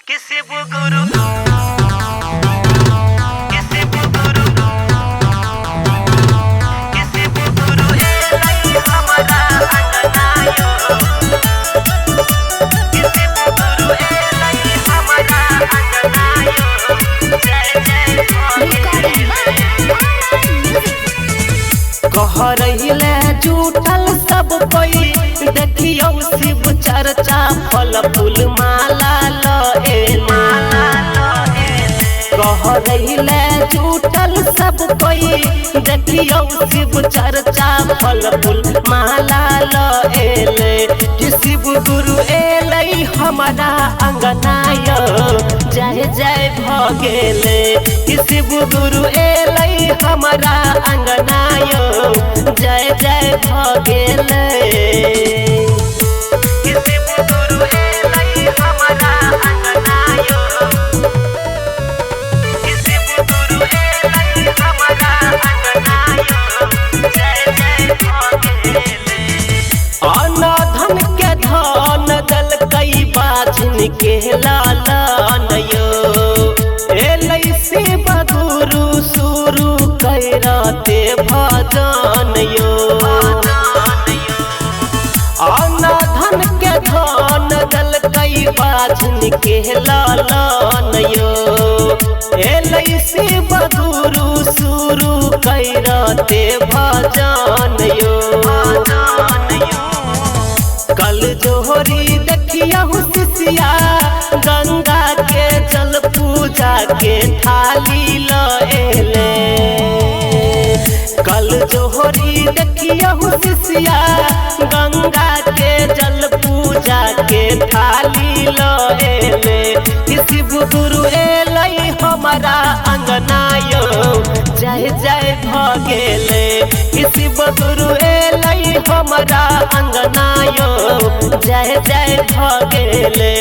किसी बुगुरु किसी बुगुरु किसी बुगुरु लाई हमारा अंगनायो किसी बुगुरु लाई हमारा अंगनायो जय जय कह रहिले झूठल सब कोई देखियो शिव चर्चा फल फूल माला कह रहिले झूठल सब कोई देखियो शिव चर्चा फल फूल माला ले शिव गुरु एलै हमारा अंगनायो जय जय भगेले शिव गुरु एलै हमारा अंगनायो जय जय भगेले शिव गुरु एलै हमारा अंगनायो शिव गुरु एलै हमारा अंगनायो जय जय भगेले अनाधन के धन दल कई बाझिन के लालन यो एलै शिव गुरु शुरू कैरते भजन यो अनाधन के धन दल कई बाझिन के लालन यो एलै शिव गुरु शुरू कैरते भजन यो कल जोहरी देखियहु शिष्या गंगा के जल पूजा के थाली ले कल जोहरी देखियहु शिष्या गंगा के जल पूजा के थाली ले शिव गुरु एलै हमारा अंगनायो जय जय भगेले शिव गुरु एलै हमारा अंगनायो जय जय भगेले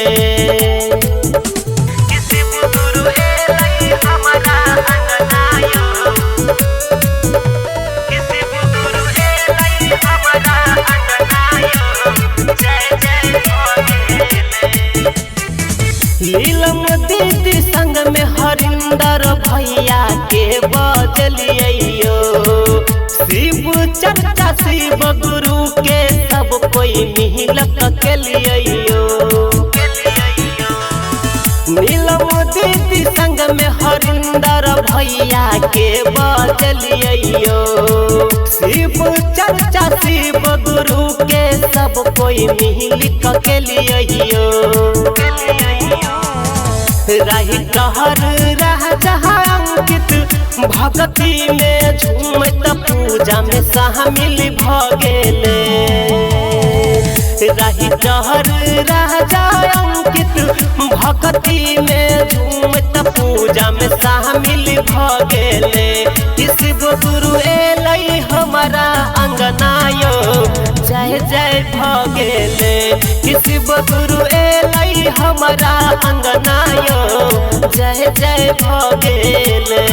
शिव गुरु एलै हमारा अंगनायो शिव गुरु एलै हमारा अंगनायो जय जय भगेले नीलम दीदी संग में हरिंदर भैया के बजलियो शिव चर्चा शिव गुरु के सब कोई मिलक के लियो नीलम दीदी संग में हरिंदर भैया के बजलियो शिव चर्चा शिव गुरु के सब कोई मिलक के लियो रही कहर रह जहाँ अंकित भक्ति में झूमत पूजा में शामिल भगेले रही कहर रह जाए अंकित भक्ति में झूमत पूजा में शामिल भगेले शिव गुरु एलै हमारा अंगनायो जय जय भगेले शिव गुरु एलै हमारा अंगनायो जय जय भगेले।